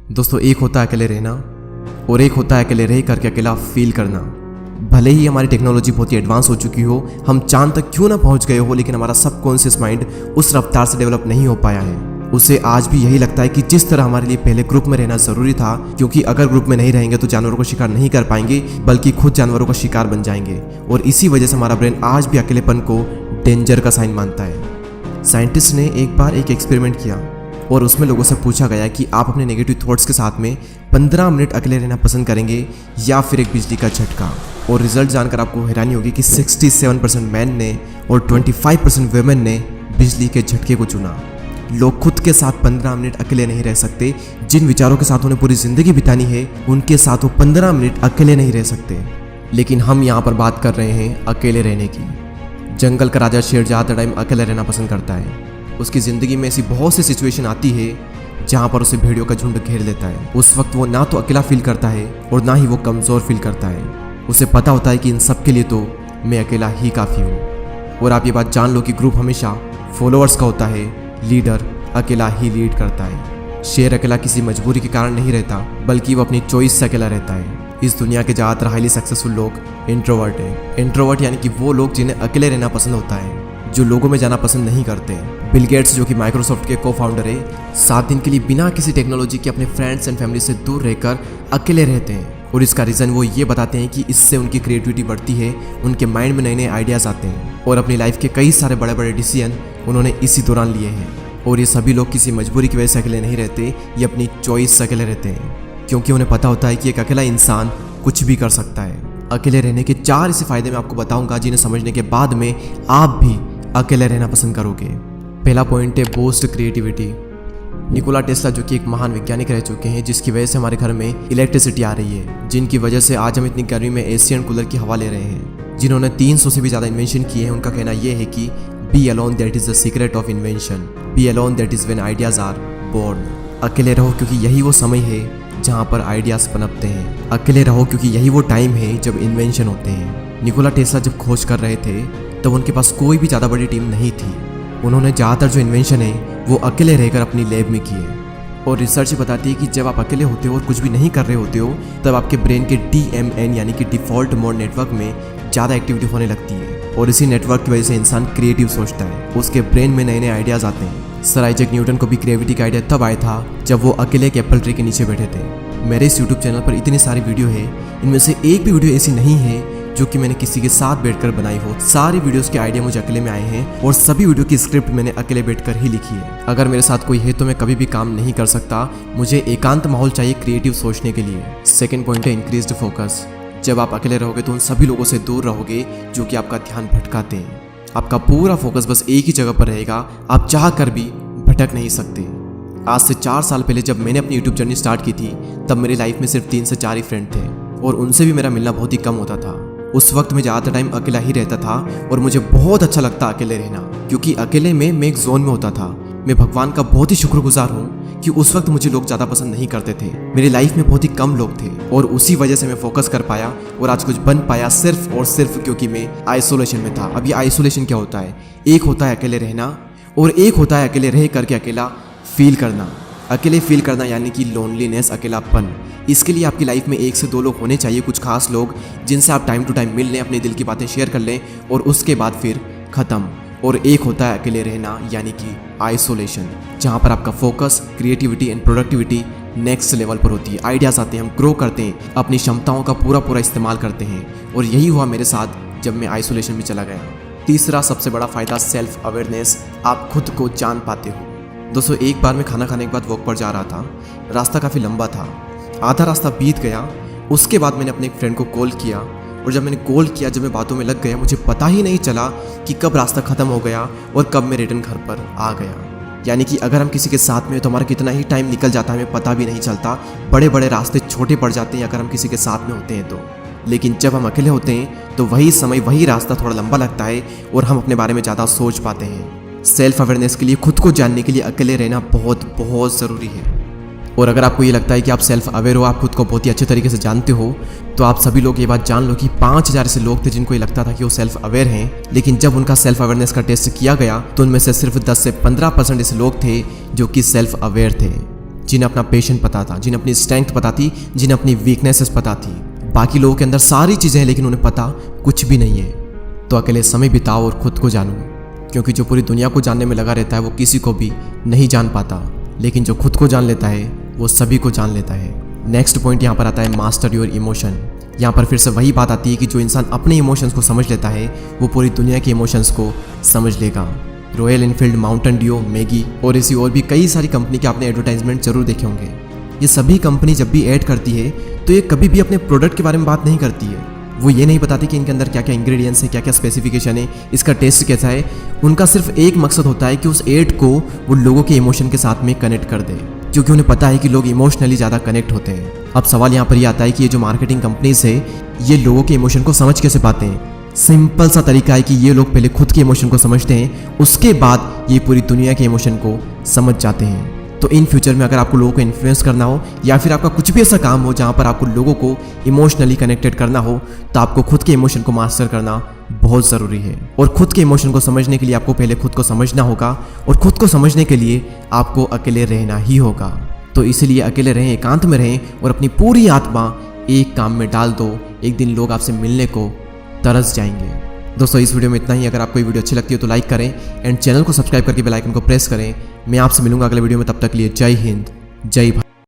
दोस्तों, एक होता है अकेले रहना और एक होता है अकेले रह करके अकेला फील करना। भले ही हमारी टेक्नोलॉजी बहुत ही एडवांस हो चुकी हो, हम चांद तक क्यों ना पहुंच गए हो, लेकिन हमारा सबकॉन्शियस माइंड उस रफ्तार से डेवलप नहीं हो पाया है। उसे आज भी यही लगता है कि जिस तरह हमारे लिए पहले ग्रुप में रहना जरूरी था, क्योंकि अगर ग्रुप में नहीं रहेंगे तो जानवरों को शिकार नहीं कर पाएंगे, बल्कि खुद जानवरों का शिकार बन जाएंगे। और इसी वजह से हमारा ब्रेन आज भी अकेलेपन को डेंजर का साइन मानता है। साइंटिस्ट ने एक बार एक एक्सपेरिमेंट किया और उसमें लोगों से पूछा गया कि आप अपने नेगेटिव थॉट्स के साथ में 15 मिनट अकेले रहना पसंद करेंगे या फिर एक बिजली का झटका। और रिजल्ट जानकर आपको हैरानी होगी कि 67% मैन ने और 25% वुमेन ने बिजली के झटके को चुना। लोग खुद के साथ 15 मिनट अकेले नहीं रह सकते। जिन विचारों के साथ उन्हें पूरी जिंदगी बितानी है, उनके साथ वो 15 मिनट अकेले नहीं रह सकते। लेकिन हम यहाँ पर बात कर रहे हैं अकेले रहने की। जंगल का राजा शेर ज़्यादा टाइम अकेले रहना पसंद करता है। उसकी ज़िंदगी में ऐसी बहुत सी सिचुएशन आती है जहाँ पर उसे भेड़ियों का झुंड घेर लेता है। उस वक्त वो ना तो अकेला फील करता है और ना ही वो कमज़ोर फील करता है। उसे पता होता है कि इन सब के लिए तो मैं अकेला ही काफ़ी हूँ। और आप ये बात जान लो कि ग्रुप हमेशा फॉलोअर्स का होता है, लीडर अकेला ही लीड करता है। शेर अकेला किसी मजबूरी के कारण नहीं रहता, बल्कि वो अपनी चॉइस से अकेला रहता है। इस दुनिया के ज़्यादातर हाईली सक्सेसफुल लोग इंट्रोवर्ट हैं। इंट्रोवर्ट यानी कि वो लोग जिन्हें अकेले रहना पसंद होता है, जो लोगों में जाना पसंद नहीं करते। बिल गेट्स, जो कि माइक्रोसॉफ्ट के को फाउंडर है, 7 दिन के लिए बिना किसी टेक्नोलॉजी के अपने फ्रेंड्स एंड फैमिली से दूर रहकर अकेले रहते हैं। और इसका रीज़न वो ये बताते हैं कि इससे उनकी क्रिएटिविटी बढ़ती है, उनके माइंड में नए नए आइडियाज़ आते हैं और अपनी लाइफ के कई सारे बड़े बड़े डिसीजन उन्होंने इसी दौरान लिए हैं। और ये सभी लोग किसी मजबूरी की वजह से अकेले नहीं रहते, ये अपनी चॉइस से अकेले रहते हैं, क्योंकि उन्हें पता होता है कि एक अकेला इंसान कुछ भी कर सकता है। अकेले रहने के 4 ऐसे फायदे मैं आपको बताऊंगा जिन्हें समझने के बाद में आप भी अकेले रहना पसंद करोगे। पहला पॉइंट है बूस्ट क्रिएटिविटी। निकोला टेस्ला, जो कि एक महान वैज्ञानिक रह चुके हैं, जिसकी वजह से हमारे घर में इलेक्ट्रिसिटी आ रही है, जिनकी वजह से आज हम इतनी गर्मी में एसी एंड कूलर की हवा ले रहे हैं, जिन्होंने 300 से भी ज़्यादा इन्वेंशन किए हैं। उनका कहना यह है कि be alone that is the secret of invention, be alone that is when ideas are born. अकेले रहो क्योंकि यही वो समय है जहाँ पर आइडियाज़ पनपते हैं। अकेले रहो क्योंकि यही वो टाइम है जब इन्वेंशन होते हैं। निकोला टेस्ला जब खोज कर रहे थे तब उनके पास कोई भी ज़्यादा बड़ी टीम नहीं थी। उन्होंने ज़्यादातर जो इन्वेंशन है वो अकेले रहकर अपनी लैब में किए। और रिसर्च बताती है कि जब आप अकेले होते हो और कुछ भी नहीं कर रहे होते हो, तब आपके ब्रेन के DMN यानी कि डिफ़ॉल्ट मोड नेटवर्क में ज़्यादा एक्टिविटी होने लगती है। और इसी नेटवर्क की वजह से इंसान क्रिएटिव सोचता है, उसके ब्रेन में नए नए आइडियाज़ आते हैं। सर आइजैक न्यूटन को भी ग्रेविटी का आइडिया तब आया था जब वो अकेले एक एप्पल ट्री के नीचे बैठे थे। मेरे इस यूट्यूब चैनल पर इतनी सारी वीडियो है, इनमें से एक भी वीडियो ऐसी नहीं है जो कि मैंने किसी के साथ बैठकर बनाई हो। सारी वीडियोस के आइडिया मुझे अकेले में आए हैं और सभी वीडियो की स्क्रिप्ट मैंने अकेले बैठकर ही लिखी है। अगर मेरे साथ कोई है तो मैं कभी भी काम नहीं कर सकता। मुझे एकांत माहौल चाहिए क्रिएटिव सोचने के लिए। सेकंड पॉइंट है इंक्रीज्ड फोकस। जब आप अकेले रहोगे तो उन सभी लोगों से दूर रहोगे जो कि आपका ध्यान भटकाते हैं। आपका पूरा फोकस बस एक ही जगह पर रहेगा, आप चाह कर भी भटक नहीं सकते। आज से 4 साल पहले जब मैंने अपनी यूट्यूब जर्नी स्टार्ट की थी, तब मेरी लाइफ में सिर्फ 3 से 4 ही फ्रेंड थे और उनसे भी मेरा मिलना बहुत ही कम होता था। उस वक्त मैं ज़्यादातर टाइम अकेला ही रहता था और मुझे बहुत अच्छा लगता अकेले रहना, क्योंकि अकेले में मैं एक जोन में होता था। मैं भगवान का बहुत ही शुक्रगुजार हूँ कि उस वक्त मुझे लोग ज़्यादा पसंद नहीं करते थे। मेरी लाइफ में बहुत ही कम लोग थे और उसी वजह से मैं फोकस कर पाया और आज कुछ बन पाया, सिर्फ और सिर्फ क्योंकि मैं आइसोलेशन में था। अब ये आइसोलेशन क्या होता है? एक होता है अकेले रहना और एक होता है अकेले रह करके अकेला फील करना। अकेले फील करना यानी कि लोनलीनेस, अकेलापन। इसके लिए आपकी लाइफ में 1 से 2 लोग होने चाहिए, कुछ खास लोग जिनसे आप टाइम टू टाइम मिल लें, अपने दिल की बातें शेयर कर लें और उसके बाद फिर ख़त्म। और एक होता है अकेले रहना यानी कि आइसोलेशन, जहाँ पर आपका focus, creativity and productivity next level पर होती है। आइडियाज़ आते हैं, हम ग्रो करते हैं, अपनी क्षमताओं का पूरा इस्तेमाल करते हैं। और यही हुआ मेरे साथ जब मैं आइसोलेशन में चला गया। तीसरा सबसे बड़ा फ़ायदा सेल्फ अवेयरनेस। आप खुद को जान पाते हो। दोस्तों, एक बार मैं खाना खाने के बाद वॉक पर जा रहा था। रास्ता काफ़ी लंबा था, आधा रास्ता बीत गया। उसके बाद मैंने अपने एक फ्रेंड को कॉल किया और जब मैंने कॉल किया, जब मैं बातों में लग गया, मुझे पता ही नहीं चला कि कब रास्ता ख़त्म हो गया और कब मैं रिटर्न घर पर आ गया। यानी कि अगर हम किसी के साथ में हो तो हमारा कितना ही टाइम निकल जाता है हमें पता भी नहीं चलता। बड़े बड़े रास्ते छोटे पड़ जाते हैं अगर हम किसी के साथ में होते हैं तो। लेकिन जब हम अकेले होते हैं तो वही समय, वही रास्ता थोड़ा लंबा लगता है और हम अपने बारे में ज़्यादा सोच पाते हैं। सेल्फ अवेयरनेस के लिए, खुद को जानने के लिए अकेले रहना बहुत ज़रूरी है। और अगर आपको ये लगता है कि आप सेल्फ अवेयर हो, आप खुद को बहुत ही अच्छे तरीके से जानते हो, तो आप सभी लोग ये बात जान लो कि 5000 ऐसे लोग थे जिनको ये लगता था कि वो सेल्फ अवेयर हैं, लेकिन जब उनका सेल्फ अवेयरनेस का टेस्ट किया गया तो उनमें से सिर्फ 10 से 15% ऐसे लोग थे जो कि सेल्फ अवेयर थे। जिन्हें अपना पैशन पता था, जिन्हें अपनी स्ट्रेंथ पता थी, जिन्हें अपनी वीकनेसेस पता थी। बाकी लोगों के अंदर सारी चीज़ें हैं लेकिन उन्हें पता कुछ भी नहीं है। तो अकेले समय बिताओ और खुद को जानो, क्योंकि जो पूरी दुनिया को जानने में लगा रहता है वो किसी को भी नहीं जान पाता, लेकिन जो खुद को जान लेता है वो सभी को जान लेता है। नेक्स्ट पॉइंट यहाँ पर आता है मास्टर योर इमोशन। यहाँ पर फिर से वही बात आती है कि जो इंसान अपने इमोशंस को समझ लेता है वो पूरी दुनिया के इमोशंस को समझ लेगा। Royal Enfield, Mountain Dew, Maggi और ऐसी और भी कई सारी कंपनी के आपने एडवर्टाइजमेंट जरूर देखे होंगे। ये सभी कंपनी जब भी ऐड करती है तो ये कभी भी अपने प्रोडक्ट के बारे में बात नहीं करती है। वो ये नहीं बताती कि इनके अंदर क्या क्या इंग्रेडिएंट्स है, क्या क्या स्पेसिफिकेशन है, इसका टेस्ट कैसा है। उनका सिर्फ एक मकसद होता है कि उस ऐड को वो लोगों के इमोशन के साथ में कनेक्ट कर दे, क्योंकि उन्हें पता है कि लोग इमोशनली ज़्यादा कनेक्ट होते हैं। अब सवाल यहाँ पर ये आता है कि ये जो मार्केटिंग कंपनीज है ये लोगों के इमोशन को समझ कैसे पाते हैं। सिंपल सा तरीका है कि ये लोग पहले खुद के इमोशन को समझते हैं, उसके बाद ये पूरी दुनिया के इमोशन को समझ जाते हैं। तो इन फ्यूचर में अगर आपको लोगों को इन्फ्लुएंस करना हो या फिर आपका कुछ भी ऐसा काम हो जहाँ पर आपको लोगों को इमोशनली कनेक्टेड करना हो, तो आपको खुद के इमोशन को मास्टर करना बहुत ज़रूरी है। और खुद के इमोशन को समझने के लिए आपको पहले खुद को समझना होगा, और खुद को समझने के लिए आपको अकेले रहना ही होगा। तो इसलिए अकेले रहें, एकांत में रहें और अपनी पूरी आत्मा एक काम में डाल दो। एक दिन लोग आपसे मिलने को तरस जाएंगे। दोस्तों इस वीडियो में इतना ही। अगर आपको ये वीडियो अच्छी लगती है तो लाइक करें एंड चैनल को सब्सक्राइब करके बेल आइकन को प्रेस करें। मैं आपसे मिलूंगा अगले वीडियो में, तब तक के लिए जय हिंद, जय भारत।